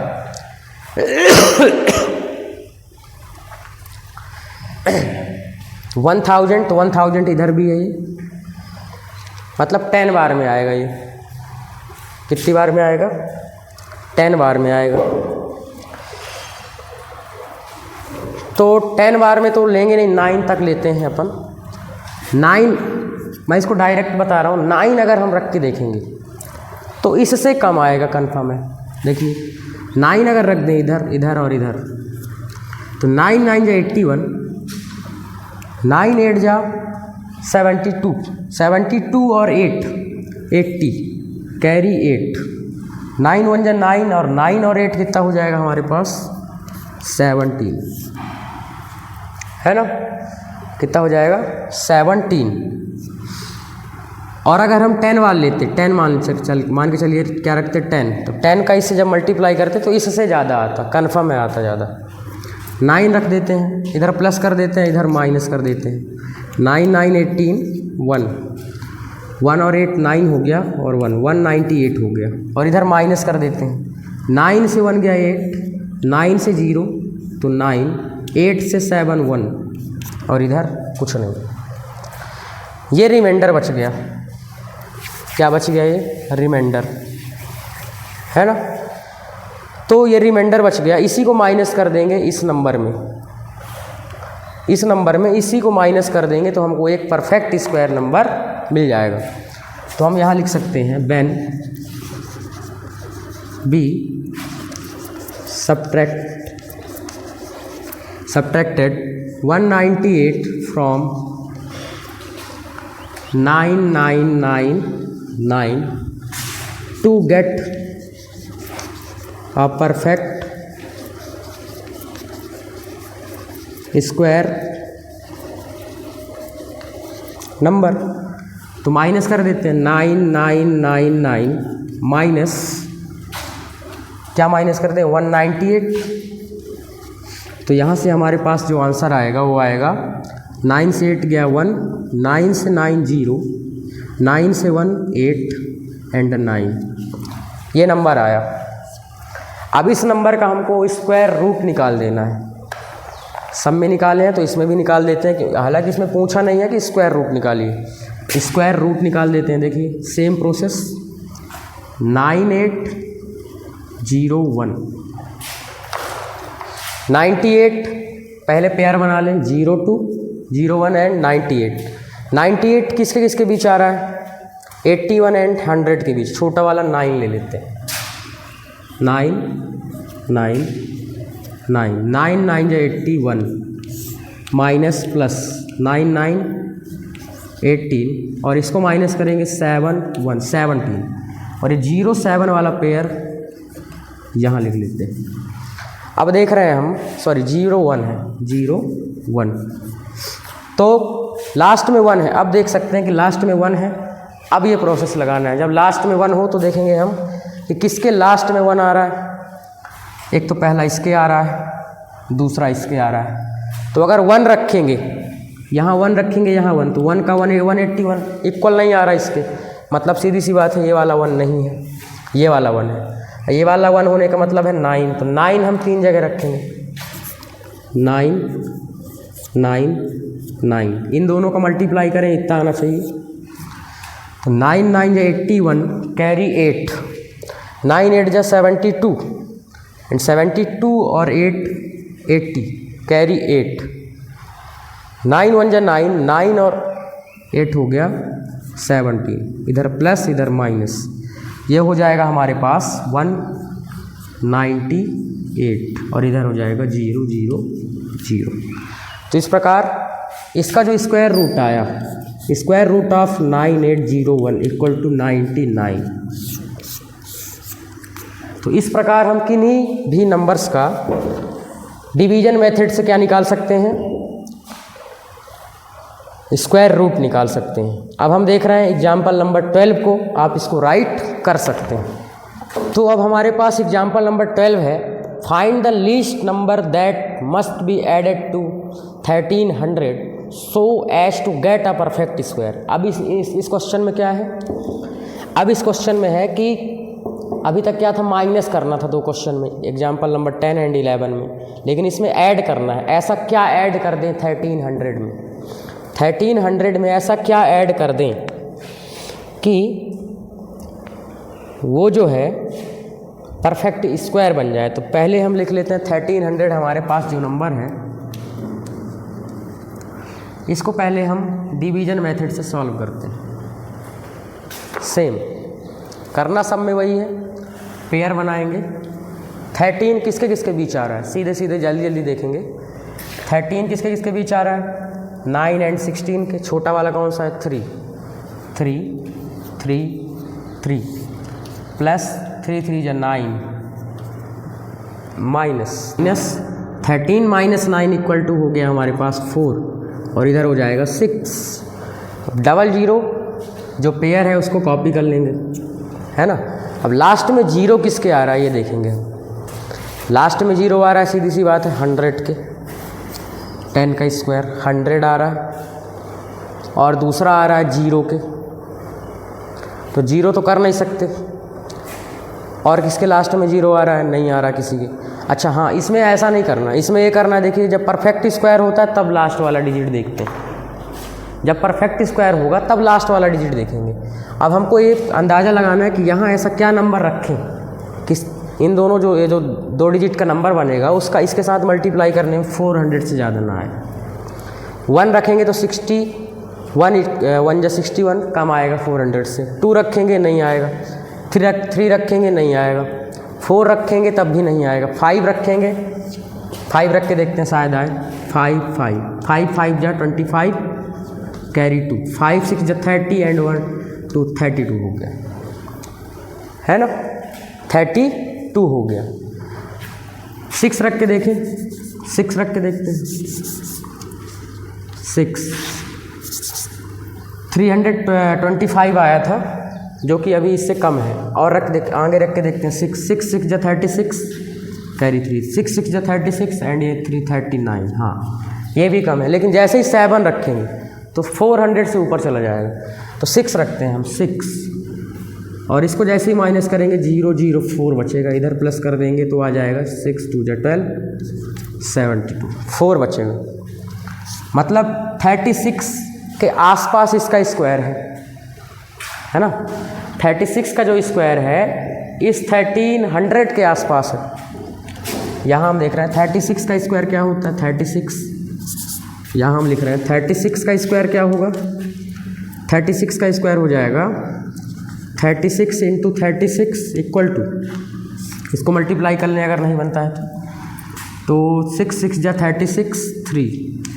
1000, तो 1000 इधर भी है, ये मतलब 10 बार में आएगा। ये कितनी बार में आएगा, 10 बार में आएगा। तो 10 बार में तो लेंगे नहीं, 9 तक लेते हैं अपन। 9, मैं इसको डायरेक्ट बता रहा हूँ, 9 अगर हम रख के देखेंगे तो इससे कम आएगा, कन्फर्म है। देखिए 9 अगर रख दें इधर, इधर और इधर, तो 9 9 जा 81, 9 8 जा 72, 72 और 8 80, कैरी 8, 9 1 जा 9 और 9 और 8 कितना हो जाएगा हमारे पास 17, है ना, कितना हो जाएगा 17। और अगर हम 10 वाले लेते, 10 मान के चलिए क्या रखते 10, तो 10 का इससे जब मल्टीप्लाई करते तो इससे ज़्यादा आता, कन्फर्म है आता ज़्यादा। 9 रख देते हैं, इधर प्लस कर देते हैं, इधर माइनस कर देते हैं। 9 9 18 1, 1 और 8 9 हो गया, और 1 198 हो गया, और इधर माइनस कर देते हैं। 9 से 1 गया 8, 9 से 0 तो 9, 8 से 7 1, और इधर कुछ नहीं। ये रिमाइंडर बच गया, क्या बच गया, ये रिमाइंडर, है ना। तो ये रिमाइंडर बच गया, इसी को माइनस कर देंगे इस नंबर में, इस नंबर में इसी को माइनस कर देंगे तो हमको एक परफेक्ट स्क्वायर नंबर मिल जाएगा। तो हम यहाँ लिख सकते हैं when be subtracted 198 from 9999 to get a perfect square number. तो माइनस कर देते हैं 9999 माइनस, क्या माइनस कर दें 198, तो यहाँ से हमारे पास जो आंसर आएगा वो आएगा 9 से 8 गया 1, 9 से 9 0, 9 से 1 8 एंड 9, ये नंबर आया। अब इस नंबर का हमको स्क्वायर रूट निकाल देना है। सब में निकाले हैं तो इसमें भी निकाल देते हैं, हालांकि इसमें पूछा नहीं है कि स्क्वायर रूट निकालिए, स्क्वायर रूट निकाल देते हैं। देखिए सेम प्रोसेस, 9801 98 पहले पेयर बना लें, 02 01 एंड 98। 98 किसके किसके बीच आ रहा है 81 एंड 100 के बीच, छोटा वाला 9 ले लेते हैं। 9 9 9 9 9 जा 81 माइनस प्लस 9 9 18, और इसको माइनस करेंगे 7 1 17, और ये 07 वाला पेयर यहाँ लिख लेते हैं। अब देख रहे हैं हम, सॉरी 01 है, 01, तो लास्ट में 1 है। अब देख सकते हैं कि लास्ट में 1 है। अब ये प्रोसेस लगाना है, जब लास्ट में 1 हो तो देखेंगे हम कि किसके लास्ट में 1 आ रहा है। एक तो पहला इसके आ रहा है, दूसरा इसके आ रहा है। तो अगर 1 रखेंगे, यहाँ 1 रखेंगे, यहाँ 1, तो 1 का 181 इक्वल नहीं आ रहा इसके, मतलब सीधी सी बात है ये वाला 1 नहीं है, ये वाला 1 है। ये वाला 1 होने का मतलब है 9, तो 9 हम 3 जगह रखेंगे, 9 9 9, इन दोनों का मल्टीप्लाई करें इतना आना चाहिए। तो 9 9 जा 81 कैरी 8, 9 8 जा 72 एंड 72 और 8 80 कैरी 8, 9 1 जा 9, 9 और 8 हो गया 17, इधर प्लस इधर माइनस, ये हो जाएगा हमारे पास 198 और इधर हो जाएगा 0 0 0। तो इस प्रकार इसका जो स्क्वायर रूट आया, square root of 9801 equal to 99। तो इस प्रकार हम किन्हीं भी नंबर्स का डिवीजन मेथड से क्या निकाल सकते हैं, स्क्वायर रूट निकाल सकते हैं। अब हम देख रहे हैं एग्जाम्पल नंबर 12 को, आप इसको राइट कर सकते हैं। तो अब हमारे पास एग्जाम्पल नंबर 12 है, find the least number that must be added to 1300 so as to get a perfect square. अब इस क्वेश्चन में क्या है, अब इस क्वेश्चन में है कि अभी तक क्या था, माइनस करना था दो क्वेश्चन में, एग्जाम्पल नंबर 10 एंड 11 में, लेकिन इसमें ऐड करना है। ऐसा क्या ऐड कर दें 1300 में, 1300 में ऐसा क्या ऐड कर दें कि वो जो है परफेक्ट स्क्वायर बन जाए। तो पहले हम लिख लेते हैं 1300, हमारे पास जो नंबर है इसको पहले हम डिवीजन मेथड से सॉल्व करते हैं। सेम करना सब में वही है, पेयर बनाएंगे। 13 किसके किसके बीच आ रहा है, सीधे सीधे जल्दी जल्दी देखेंगे। 13 किसके किसके बीच आ रहा है, 9 एंड 16 के। छोटा वाला कौन सा है, 3 3 3 3 प्लस 3 3 जा 9 माइनस 13 माइनस 9 इक्वल टू हो गया हमारे पास 4 और इधर हो जाएगा 6। डबल जीरो जो पेयर है उसको कॉपी कर लेंगे, है ना। अब लास्ट में जीरो किसके आ रहा है ये देखेंगे। लास्ट में जीरो आ रहा है, सीधी सी बात है 100 के, 10 का स्क्वायर 100 आ रहा है, और दूसरा आ रहा है 0 के। तो जीरो तो कर नहीं सकते, और किसके लास्ट में जीरो आ रहा है, नहीं आ रहा किसी के। अच्छा हाँ, इसमें ऐसा नहीं करना, इसमें ये करना है, देखिए जब परफेक्ट स्क्वायर होता है तब लास्ट वाला डिजिट देखते हैं, जब परफेक्ट स्क्वायर होगा तब लास्ट वाला डिजिट देखेंगे। अब हमको ये अंदाज़ा लगाना है कि यहाँ ऐसा क्या नंबर रखें कि इन दोनों जो ये जो दो डिजिट का नंबर बनेगा उसका इसके साथ मल्टीप्लाई करने में 400 से ज़्यादा ना आए। 1 रखेंगे तो 61 1 61 कम आएगा 400 से। 2 रखेंगे नहीं आएगा, 3 रखेंगे नहीं आएगा, 4 रखेंगे तब भी नहीं आएगा, 5 रखेंगे, 5 रख के देखते हैं शायद आए। 5 5 जा 25 कैरी 2, 5 6 जा 30 एंड 1 2 32 हो गया, है ना, 32 हो गया। 6 रख के देखें, 6 रख के देखते हैं, 6 325 आया था जो कि अभी इससे कम है, और आगे रख के देखते हैं 6 6 जा 36 कैरी 3, 6 6 जा 36 एंड ये 3 39। हाँ ये भी कम है, लेकिन जैसे ही 7 रखेंगे तो 400 से ऊपर चला जाएगा। तो 6 रखते हैं हम 6, और इसको जैसे ही माइनस करेंगे 0 0 4 बचेगा, इधर प्लस कर देंगे तो आ जाएगा 6 2 जा 12 72, 4 बचेगा। मतलब 36 के आसपास इसका स्क्वायर है ना। 36 का जो स्क्वायर है इस 1300 के आसपास है। यहाँ हम देख रहे हैं 36 का स्क्वायर क्या होता है, 36, यहाँ हम लिख रहे हैं 36 का स्क्वायर क्या होगा, 36 का स्क्वायर हो जाएगा 36 इंटू 36 इक्वल टू, इसको मल्टीप्लाई कर लें अगर नहीं बनता है तो 6 6 जा 36 3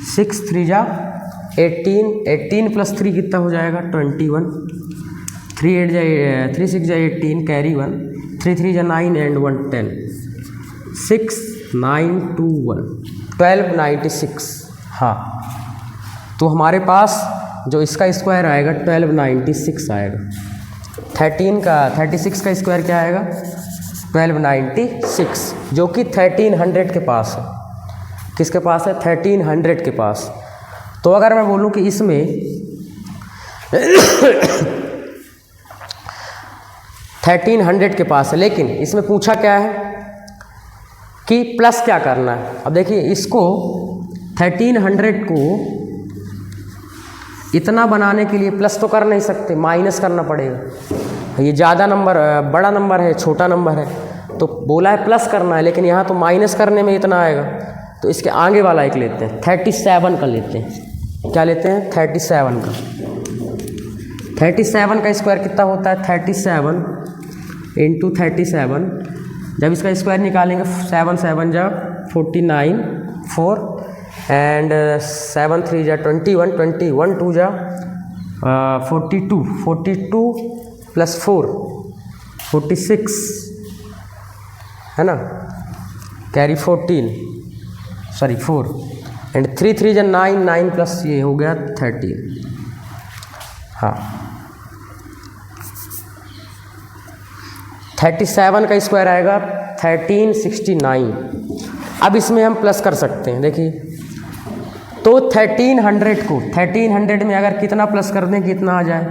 6 3 जा 18 प्लस 3 कितना हो जाएगा 21, 3 6 जा 18 कैरी 1, 3 3 जा 9 एंड 1 10, 6 9 2 1 1296। हाँ तो हमारे पास जो इसका स्क्वायर आएगा 1296 आएगा। 36 का स्क्वायर क्या आएगा 1296, जो कि 1300 के पास है। किसके पास है, 1300 के पास। तो अगर मैं बोलूं कि इसमें 1300 के पास है, लेकिन इसमें पूछा क्या है कि प्लस क्या करना है। अब देखिए इसको 1300 को इतना बनाने के लिए प्लस तो कर नहीं सकते, माइनस करना पड़ेगा। ये ज़्यादा नंबर, बड़ा नंबर है, छोटा नंबर है, तो बोला है प्लस करना है, लेकिन यहाँ तो माइनस करने में इतना आएगा। तो इसके आगे वाला एक लेते हैं, 37 का लेते हैं। क्या लेते हैं, 37 का। 37 का स्क्वायर कितना होता है? 37 इंटू 37, जब इसका स्क्वायर निकालेंगे 7 7 जा 49 4 एंड 7 3 जा 21 21 2 जा 42 42 प्लस 4 46 है ना, कैरी 14 सॉरी 4 एंड 3 3 जा 9 9 प्लस ये हो गया 13। हाँ 37 का स्क्वायर आएगा 1369। अब इसमें हम प्लस कर सकते हैं, देखिए तो 1300 को 1300 में अगर कितना प्लस कर दें कितना आ जाए,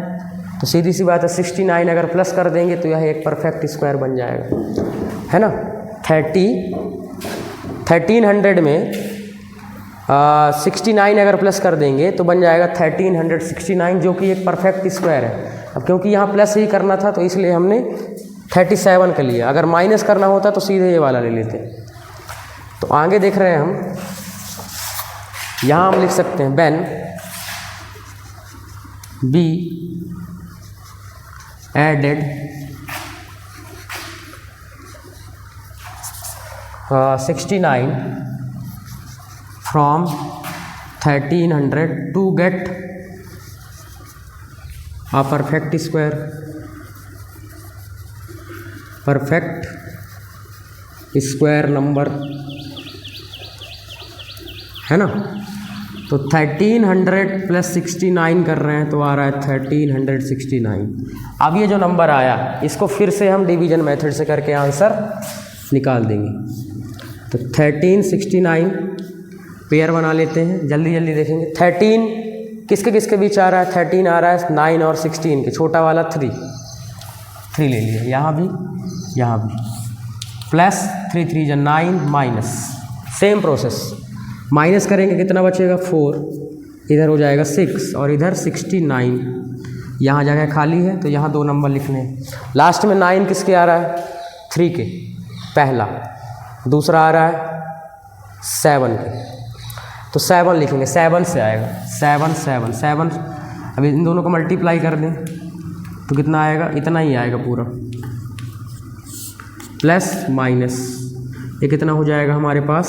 तो सीधी सी बात है 69 अगर प्लस कर देंगे तो यह एक परफेक्ट स्क्वायर बन जाएगा, है ना। 1300 में 69 अगर प्लस कर देंगे तो बन जाएगा 1369, जो कि एक परफेक्ट स्क्वायर है। अब क्योंकि यहाँ प्लस ही करना था तो इसलिए हमने 37 का लिया, अगर माइनस करना होता तो सीधे ये वाला ले लेते। तो आगे देख रहे हैं हम, यहाँ हम लिख सकते हैं when be added 69 from 1300 to get a perfect square, perfect square number, है ना। तो 1300 प्लस 69 कर रहे हैं तो आ रहा है 1369। अब ये जो नंबर आया इसको फिर से हम डिवीजन मेथड से करके आंसर निकाल देंगे। तो 1369 पेयर बना लेते हैं, जल्दी जल्दी देखेंगे। 13 किसके किसके बीच आ रहा है? 13 आ रहा है 9 और 16 के, छोटा वाला 3 ले लिए, यहाँ भी प्लस 3 3 जा 9 माइनस, सेम प्रोसेस, माइनस करेंगे कितना बचेगा 4, इधर हो जाएगा 6 और इधर 69, यहाँ जगह खाली है तो यहाँ 2 नंबर लिखने हैं। लास्ट में 9 किसके आ रहा है? 3 के, पहला, दूसरा आ रहा है 7 के, तो 7 लिखेंगे, 7 से आएगा 7 7 7। अभी इन दोनों को मल्टीप्लाई कर दें तो कितना आएगा? इतना ही आएगा पूरा, प्लस माइनस, ये कितना हो जाएगा हमारे पास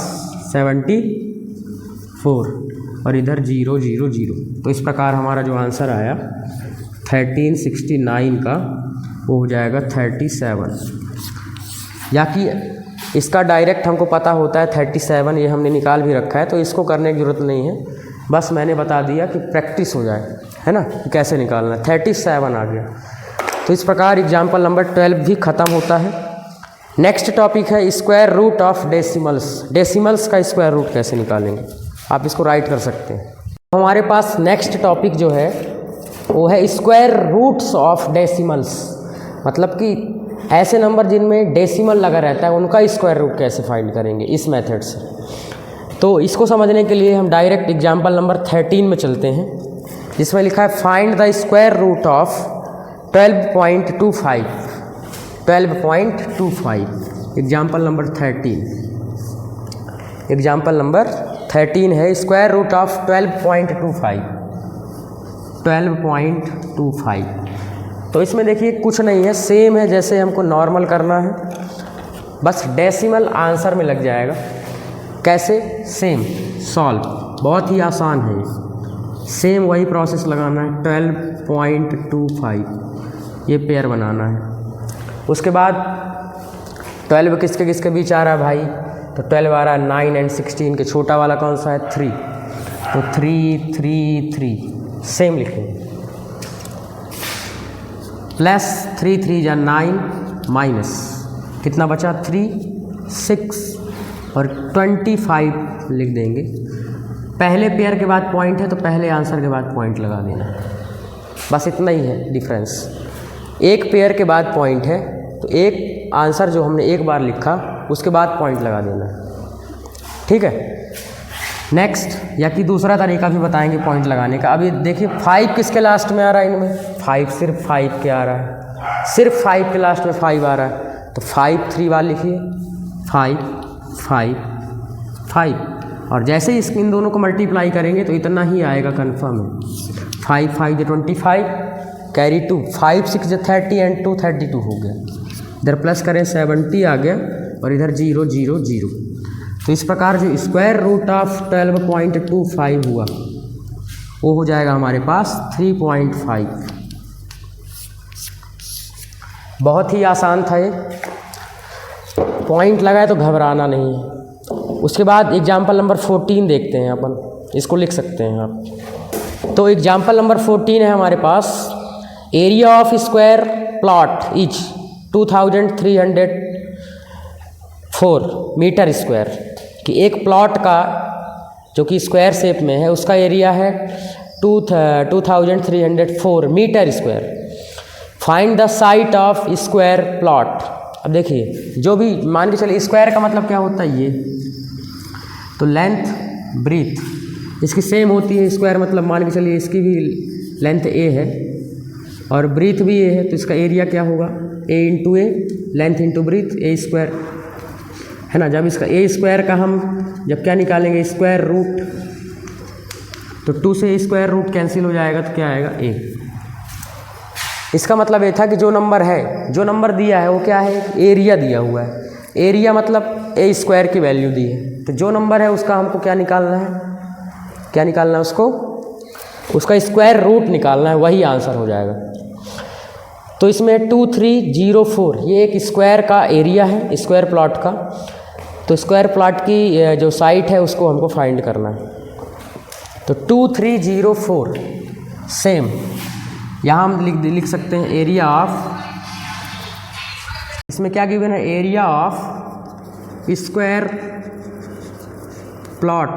74 और इधर 0 0 0। तो इस प्रकार हमारा जो आंसर आया 1369 का वो हो जाएगा 37। या कि इसका डायरेक्ट हमको पता होता है 37, ये हमने निकाल भी रखा है तो इसको करने की ज़रूरत नहीं है, बस मैंने बता दिया कि प्रैक्टिस हो जाए, है ना, कि कैसे निकालना। 37 आ गया। तो इस प्रकार एग्जाम्पल नंबर 12 भी ख़त्म होता है। नेक्स्ट टॉपिक है square root of decimals. Decimals का स्क्वायर रूट कैसे निकालेंगे, आप इसको राइट कर सकते हैं। हमारे पास नेक्स्ट टॉपिक जो है वो है स्क्वायर रूट्स ऑफ डेसिमल्स, मतलब कि ऐसे नंबर जिनमें डेसिमल लगा रहता है उनका स्क्वायर रूट कैसे फाइंड करेंगे इस मेथड से। तो इसको समझने के लिए हम डायरेक्ट एग्जाम्पल नंबर 13 में चलते हैं, जिसमें लिखा है find the square root of 12.25। 12.25 example number 13, example number 13 है स्क्वायर रूट ऑफ 12.25। 12.25 तो इसमें देखिए कुछ नहीं है, सेम है जैसे हमको नॉर्मल करना है, बस डेसिमल आंसर में लग जाएगा। कैसे? सेम सॉल्व, बहुत ही आसान है, सेम वही प्रोसेस लगाना है। 12.25 ये पेयर बनाना है। उसके बाद 12 किसके किसके बीच आ रहा है भाई? तो 12 आ रहा है 9 एंड 16 के, छोटा वाला कौन सा है? 3, तो 3 3 3 सेम लिखेंगे, प्लस 3 3 जा 9 माइनस कितना बचा? 3 6 और 25 लिख देंगे। पहले पेयर के बाद पॉइंट है तो पहले आंसर के बाद पॉइंट लगा देना, बस इतना ही है डिफरेंस। एक पेयर के बाद पॉइंट है तो एक आंसर जो हमने एक बार लिखा उसके बाद पॉइंट लगा देना है, ठीक है। नेक्स्ट, या कि दूसरा तरीका भी बताएंगे पॉइंट लगाने का। अभी देखिए 5 किसके लास्ट में आ रहा है इनमें? 5 सिर्फ 5 के आ रहा है, सिर्फ 5 के लास्ट में 5 आ रहा है, तो 5 3 बार लिखिए, 5 5 5 और जैसे ही इन दोनों को मल्टीप्लाई करेंगे तो इतना ही आएगा, कन्फर्म है। 5 5 25 कैरी 2, 5 6 30 एंड 2 32 हो गया। इधर प्लस करें 70 आ गया और इधर 0 0 0। तो इस प्रकार जो स्क्वायर रूट ऑफ 12.25 हुआ वो हो जाएगा हमारे पास 3.5। बहुत ही आसान था ये, पॉइंट लगाए तो घबराना नहीं है। उसके बाद एग्जाम्पल नंबर 14 देखते हैं अपन, इसको लिख सकते हैं आप। तो एग्जाम्पल नंबर 14 है हमारे पास, area of square plot is 2304 metre square, कि एक प्लॉट का जो कि स्क्वायर शेप में है उसका एरिया है 2304 metre square. Find the side of square plot. अब देखिए, जो भी मान के चलिए स्क्वायर का मतलब क्या होता है, ये तो लेंथ ब्रीथ इसकी सेम होती है। स्क्वायर मतलब मान के चलिए इसकी भी लेंथ ए है और ब्रीथ भी ए है, तो इसका एरिया क्या होगा, ए इंटू ए, लेंथ इंटू ब्रीथ, ए स्क्वायर है ना। जब इसका ए स्क्वायर का हम जब क्या निकालेंगे, स्क्वायर रूट, तो 2 से स्क्वायर रूट कैंसिल हो जाएगा तो क्या आएगा, ए। इसका मतलब ये था कि जो नंबर है, जो नंबर दिया है वो क्या है, एरिया दिया हुआ है। एरिया मतलब ए स्क्वायर की वैल्यू दी है, तो जो नंबर है उसका हमको क्या निकालना है, क्या निकालना है उसको, उसका स्क्वायर रूट निकालना है, वही आंसर हो जाएगा। तो इसमें 2304 ये एक स्क्वायर का एरिया है, स्क्वायर प्लॉट का। तो स्क्वायर प्लॉट की जो साइट है उसको हमको फाइंड करना है। तो 2304 सेम यहाँ हम लिख सकते हैं एरिया ऑफ, इसमें क्या गिवन है, एरिया ऑफ स्क्वायर प्लॉट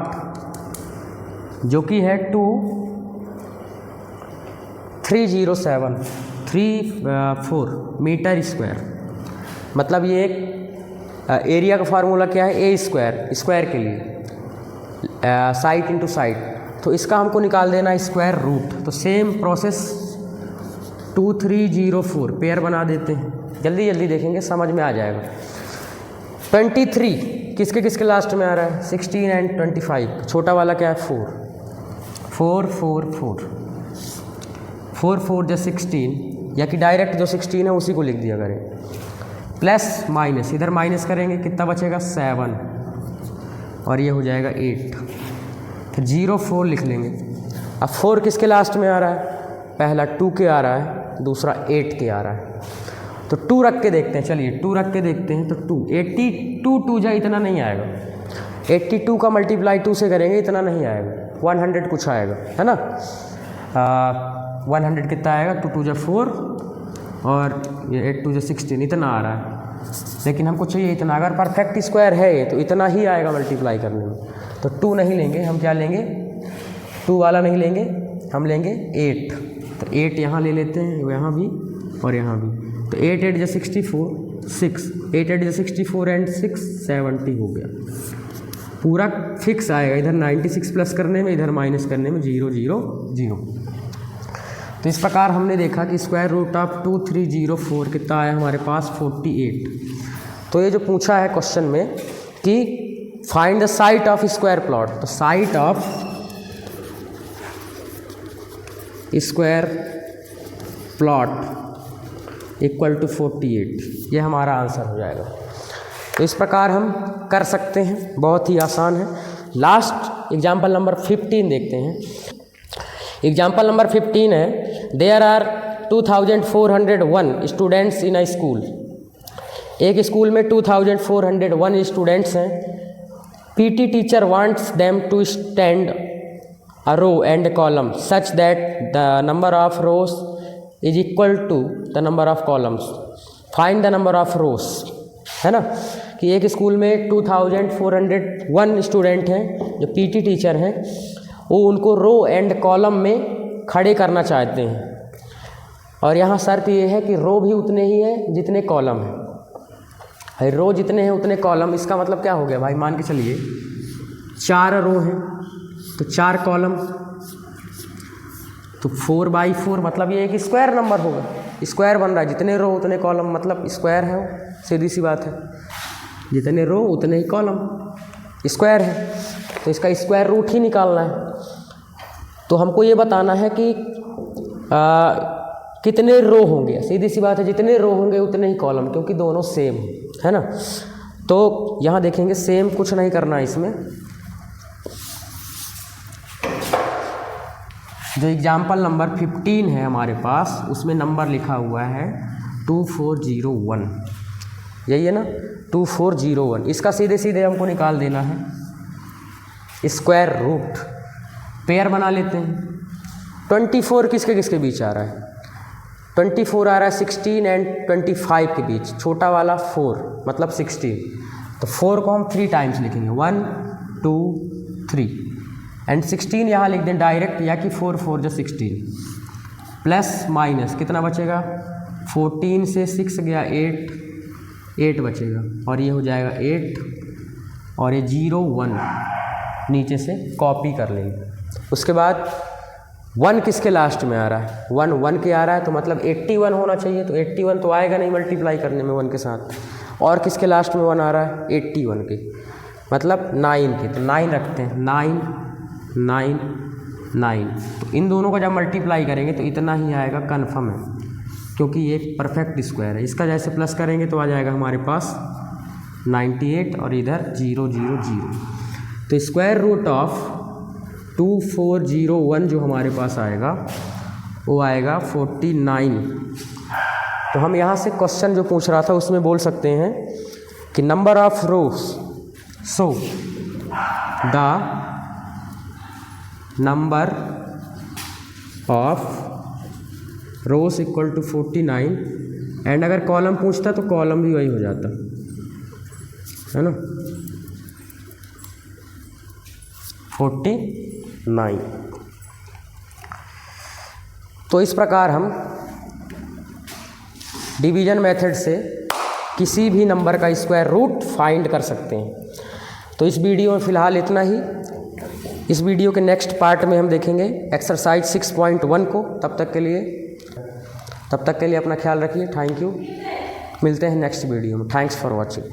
जो कि है 2304 मीटर स्क्वायर। मतलब ये एक एरिया का फार्मूला क्या है, ए स्क्वायर, स्क्वायर के लिए साइड इंटू साइड, तो इसका हमको निकाल देना है स्क्वायर रूट। तो सेम प्रोसेस 2304 पेयर बना देते हैं, जल्दी जल्दी देखेंगे समझ में आ जाएगा। 23 किसके किसके लास्ट में आ रहा है, 16 एंड 25, छोटा वाला क्या है 4 4 4 4 4 4 जो 16, या कि डायरेक्ट जो 16 है उसी को लिख दिया करें, प्लस माइनस, इधर माइनस करेंगे कितना बचेगा 7 और ये हो जाएगा 8, फिर 0 4 लिख लेंगे। अब 4 किसके लास्ट में आ रहा है, पहला 2 के आ रहा है, दूसरा 8 के आ रहा है, तो 2 रख के देखते हैं, चलिए 2 रख के देखते हैं। तो 2 82 2 जा इतना नहीं आएगा, 82 का मल्टीप्लाई 2 से करेंगे इतना नहीं आएगा, 100 कुछ आएगा है ना। 100 कितना आएगा, 2 2 जा 4 और ये 8 2 जा 16, इतना आ रहा है। लेकिन हमको चाहिए इतना, अगर परफेक्ट स्क्वायर है ये तो इतना ही आएगा मल्टीप्लाई करने में। तो 2 नहीं लेंगे हम, क्या लेंगे, 2 वाला नहीं लेंगे, हम लेंगे 8। तो 8 यहाँ ले लेते हैं, यहाँ भी और यहाँ भी। तो 8 8 जा 64 6, 8 8 जा 64 एंड 6 70 हो गया, पूरा फिक्स आएगा। इधर 96 प्लस करने में, इधर माइनस करने में 0 0 0। तो इस प्रकार हमने देखा कि स्क्वायर रूट ऑफ 2304 कितना आया हमारे पास 48। तो ये जो पूछा है क्वेश्चन में कि find the side of square plot, तो side of square plot equal to 48, ये हमारा आंसर हो जाएगा। तो इस प्रकार हम कर सकते हैं, बहुत ही आसान है। लास्ट एग्जाम्पल नंबर 15 देखते हैं। एग्जाम्पल नंबर 15 है, there are 2401 students in a school. एक स्कूल में 2401 स्टूडेंट्स हैं। PT teacher wants them to stand a row and a column such that the number of rows is equal to the number of columns. Find the number of rows, है ना। कि एक स्कूल में 2401 स्टूडेंट हैं, जो पीटी टीचर हैं वो उनको रो एंड कॉलम में खड़े करना चाहते हैं। और यहाँ शर्त ये है कि रो भी उतने ही हैं जितने कॉलम हैं। रो जितने हैं उतने कॉलम, इसका मतलब क्या हो गया भाई, मान के चलिए 4 रो हैं तो 4 कॉलम, तो 4/4 मतलब ये एक स्क्वायर नंबर होगा, स्क्वायर बन रहा है, जितने रो उतने कॉलम मतलब स्क्वायर है वो, सीधी सी बात है, जितने रो उतने ही कॉलम, स्क्वायर है। तो इसका स्क्वायर रूट ही निकालना है। तो हमको ये बताना है कि कितने रो होंगे, सीधी सी बात है, जितने रो होंगे उतने ही कॉलम, क्योंकि दोनों सेम है ना। तो यहाँ देखेंगे सेम कुछ नहीं करना है इसमें। जो एग्जाम्पल नंबर 15 है हमारे पास, उसमें नंबर लिखा हुआ है 2401, यही है ना 2401। इसका सीधे सीधे हमको निकाल देना है स्क्वायर रूट। पेयर बना लेते हैं। 24 किसके किसके बीच आ रहा है? 24 आ रहा है 16 एंड 25 के बीच, छोटा वाला 4 मतलब 16। तो 4 को हम 3 टाइम्स लिखेंगे, 1 2 3 एंड 16 यहाँ लिख दें डायरेक्ट, या कि 4 4 जो 16 प्लस माइनस कितना बचेगा, 14 से 6 गया 8 बचेगा, और ये हो जाएगा 8 और ये 0 1 नीचे से कॉपी कर लेंगे। उसके बाद 1 किसके लास्ट में आ रहा है, 1 के आ रहा है, तो मतलब 81 होना चाहिए। तो 81 तो आएगा नहीं मल्टीप्लाई करने में 1 के साथ। और किसके लास्ट में 1 आ रहा है, 81 के, मतलब 9 के, तो 9 रखते हैं, 9 9 9। तो इन दोनों का जब मल्टीप्लाई करेंगे तो इतना ही आएगा, कन्फर्म है, क्योंकि ये परफेक्ट स्क्वायर है। इसका जैसे प्लस करेंगे तो आ जाएगा हमारे पास 98 और इधर 0 0 0। तो स्क्वायर रूट ऑफ 2401 जो हमारे पास आएगा वो आएगा 49। तो हम यहाँ से क्वेश्चन जो पूछ रहा था उसमें बोल सकते हैं कि number of rows, so the number of rows equal to 49। And अगर कॉलम पूछता तो कॉलम भी वही हो जाता है ना, 49। तो इस प्रकार हम डिवीजन मेथड से किसी भी नंबर का स्क्वायर रूट फाइंड कर सकते हैं। तो इस वीडियो में फ़िलहाल इतना ही। इस वीडियो के नेक्स्ट पार्ट में हम देखेंगे एक्सरसाइज 6.1 को। तब तक के लिए अपना ख्याल रखिए। Thank you. मिलते हैं नेक्स्ट वीडियो में। Thanks for watching.